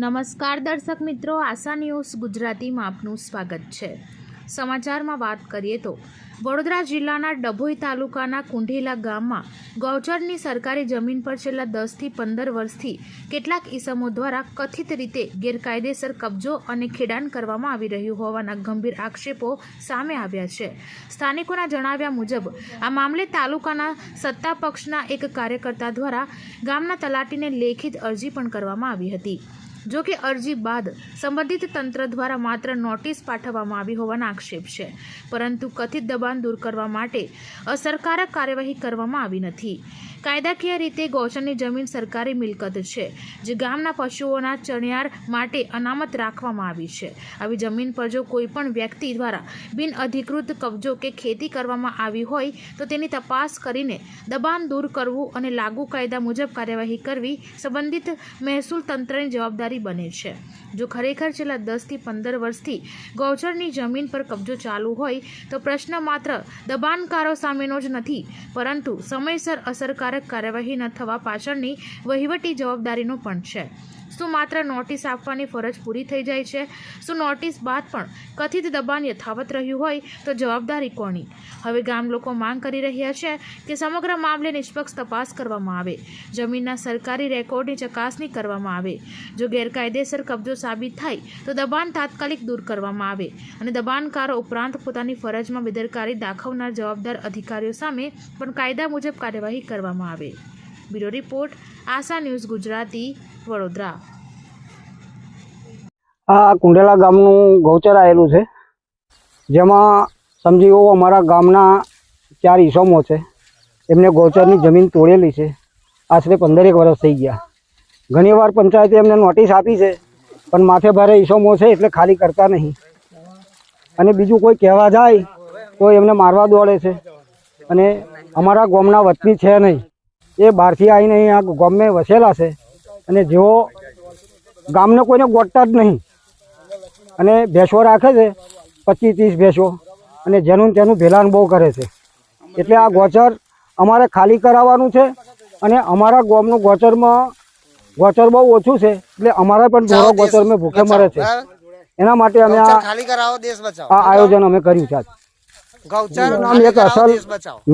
નમસ્કાર દર્શક મિત્રો, આશા ન્યૂઝ ગુજરાતીમાં આપનું સ્વાગત છે। સમાચારમાં વાત કરીએ તો વડોદરા જિલ્લાના ડભોઈ તાલુકાના કુંઢેલા ગામમાં ગૌચરની સરકારી જમીન પર છેલ્લા 10 થી 15 વર્ષથી કેટલાક ઈસમો દ્વારા કથિત રીતે ગેરકાયદેસર કબજો અને ખેડાણ કરવામાં આવી રહ્યું હોવાના ગંભીર આક્ષેપો સામે આવ્યા છે। સ્થાનિકોના જણાવ્યા મુજબ આ મામલે તાલુકાના સત્તા પક્ષના એક કાર્યકર્તા દ્વારા ગામના તલાટીને લેખિત અરજી પણ કરવામાં આવી હતી। જો કે અરજી બાદ સંબંધિત તંત્ર દ્વારા માત્ર નોટિસ પાઠવવામાં આવી હોવાના આક્ષેપ છે, પરંતુ કથિત દબાણ દૂર કરવા માટે અસરકારક કાર્યવાહી કરવામાં આવી નથી। કાયદાકીય રીતે ગૌચરની જમીન સરકારી મિલકત છે, જે ગામના પશુઓના ચણિયાર માટે અનામત રાખવામાં આવી છે। આવી જમીન પર જો કોઈ પણ વ્યક્તિ દ્વારા બિનઅધિકૃત કબજો કે ખેતી કરવામાં આવી હોય તો તેની તપાસ કરીને દબાણ દૂર કરવું અને લાગુ કાયદા મુજબ કાર્યવાહી કરવી સંબંધિત મહેસૂલ તંત્રની જવાબદારી બને છે। જો ખરેખર છેલ્લા 10 થી 15 વર્ષથી ગૌચરની જમીન પર કબજો ચાલુ હોય તો પ્રશ્ન માત્ર દબાણકારો સામેનો જ નથી, પરંતુ સમયસર અસરકારક કાર્યવાહી ન થવા પાછળની વહીવટી જવાબદારીનો પણ છે। શું માત્ર નોટિસ આપવાની ફરજ પૂરી થઈ જાય છે? શું નોટિસ બાદ પણ કથિત દબાણ યથાવત રહ્યું હોય તો જવાબદારી કોની? હવે ગામ લોકો માંગ કરી રહ્યા છે કે સમગ્ર મામલે નિષ્પક્ષ તપાસ કરવામાં આવે, જમીનના સરકારી રેકોર્ડની ચકાસણી કરવામાં આવે। જો ગેરકાયદેસર કબજો સાબિત થાય તો દબાણ તાત્કાલિક દૂર કરવામાં આવે અને દબાણકારો ઉપરાંત પોતાની ફરજમાં બેદરકારી દાખવનાર જવાબદાર અધિકારીઓ સામે પણ કાયદા મુજબ કાર્યવાહી કરવામાં આવે। બ્યુરો રિપોર્ટ, આશા ન્યૂઝ ગુજરાતી, વડોદરા। આ કુંઢેલા ગામનું ગૌચર આવેલું છે, જેમાં સમજી લો અમારા ગામના 4 ઈસમો છે। એમને ગૌચરની જમીન તોડેલી છે। આશરે 15 વર્ષ થઈ ગયા। ઘણીવાર પંચાયતે એમને નોટિસ આપી છે, પણ માથે ભારે ઈસમો છે એટલે ખાલી કરતા નહીં, અને બીજું કોઈ કહેવા જાય તો એમને મારવા દોડે છે। અને અમારા ગામના વતની છે નહીં, એ બહારથી આવીને અહીં આ ગામમાં વસેલા છે, અને જેઓ ગામને કોઈને ગોતતા જ નહીં, અને ભેંસો રાખે છે 25-30 ભેંસો, અને જેનું તેનું ભેલાન બહુ કરે છે। એટલે આ ગોચર અમારે ખાલી કરાવવાનું છે, અને અમારા ગામનું ગોચર બહુ ઓછું છે, એટલે અમારા પણ ઢોરો ગોચરમાં ભૂખે મરે છે। એના માટે અમે આ આયોજન અમે કર્યું છે। ગૌચર નામ એક અસલ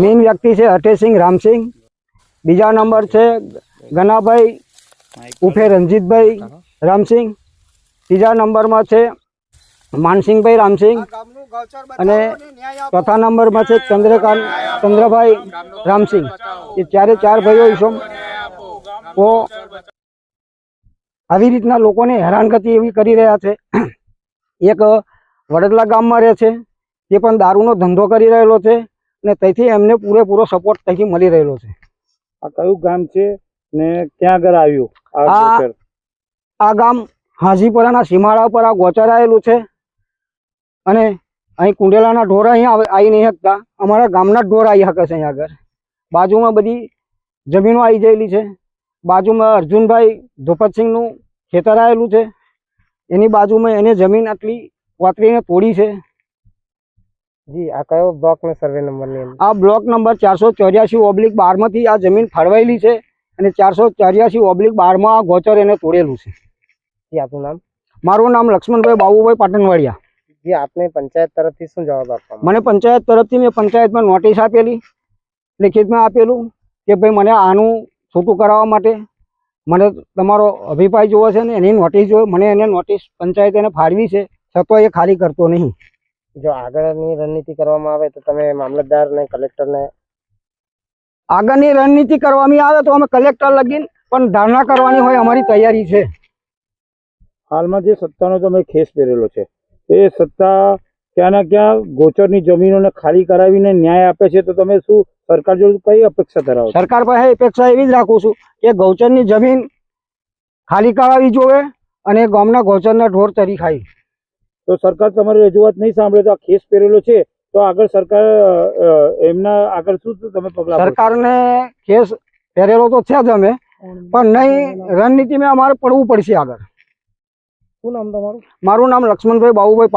મેઇન વ્યક્તિ છે હટેસિંહ રામસિંહ, બીજા નંબર છે ગનાભાઈ ઉફે રંજીતભાઈ રામસિંહ, ત્રીજા નંબરમાં છે માનસિંહભાઈ રામસિંહ, અને ચોથા નંબરમાં છે ચંદ્રભાઈ રામસિંહ। એ 4 ભાઈઓ ઈસમ આવી રીતના લોકોને હેરાનગતિ એવી કરી રહ્યા છે। એક વડોદરા ગામમાં રહે છે, તે પણ દારૂનો ધંધો કરી રહેલો છે, અને તેથી એમને પૂરેપૂરો સપોર્ટ ત્યાંથી મળી રહેલો છે। આ કયું ગામ છે ને ક્યાં આગળ આવ્યું? આ ગામ હાજીપરાના સીમાડા પર આ ગોચર આવેલું છે, અને અહીં કુંઢેલાના ઢોર અહીં આવી નહીં શકતા, અમારા ગામના ઢોર આવી શકે છે। અહીં આગળ બાજુમાં બધી જમીનો આવી ગયેલી છે। બાજુમાં અર્જુનભાઈ ધોપતસિંહનું ખેતર આવેલું છે, એની બાજુમાં એને જમીન આટલી વાતરીને તોડી છે। જી, આ કયો બ્લોક ને સર્વે નંબર? આ બ્લોક નંબર 484/12માંથી આ જમીન ફળવાયેલી છે, અને 484/12માં આ ગોચર એને તોડેલું છે। જી, આપનું નામ? મારું નામ લક્ષ્મણભાઈ બાબુભાઈ પાટણવાડિયા। જી, આપને પંચાયત તરફથી શું જવાબ આપવામાં? મને પંચાયત તરફથી મેં પંચાયતમાં નોટિસ આપેલી, લેખિતમાં આપેલું કે ભાઈ મને આનું છૂટું કરાવવા માટે મને તમારો અભિપ્રાય જોવો છે, ને એની નોટિસ જોઈએ। મને એને નોટિસ પંચાયતે એને ફાળવી છે, છતાં એ ખાલી કરતો નહીં। જો આગળની રણનીતિ કરવામાં આવે તો તમે મામલતદાર ને કલેક્ટરને? આગળની રણનીતિ કરવામાં આવે તો અમે કલેક્ટર લગીન પણ ધારણા કરવાની હોય, અમારી તૈયારી છે। હાલમાં જે સત્તાનો તમે ખેસ પહેરેલો છે, એ સત્તા ક્યાં ના ક્યાં ગોચરની જમીનોને ખાલી કરાવીને ન્યાય આપે છે, તો તમે શું સરકાર જોડે કઈ અપેક્ષા ધરાવો? સરકાર પાસે અપેક્ષા એવી જ રાખું છું કે ગૌચરની જમીન ખાલી કરાવી જોવે, અને ગામના ગૌચરના ઢોર તરી ખાય। તો સરકાર તમારી રજૂઆત નહીં સાંભળે તો આ ખેસ પહેરેલો છે, તો આગળ સરકાર એમના આગળ શું તમે પગલાં? સરકારને ખેસ પહેરેલો તો છે જ અમે, પણ નહીં રણનીતિમાં અમારે પડવું પડશે આગળ। શું નામ તમારું? મારું નામ લક્ષ્મણભાઈ બાબુભાઈ પાટણ।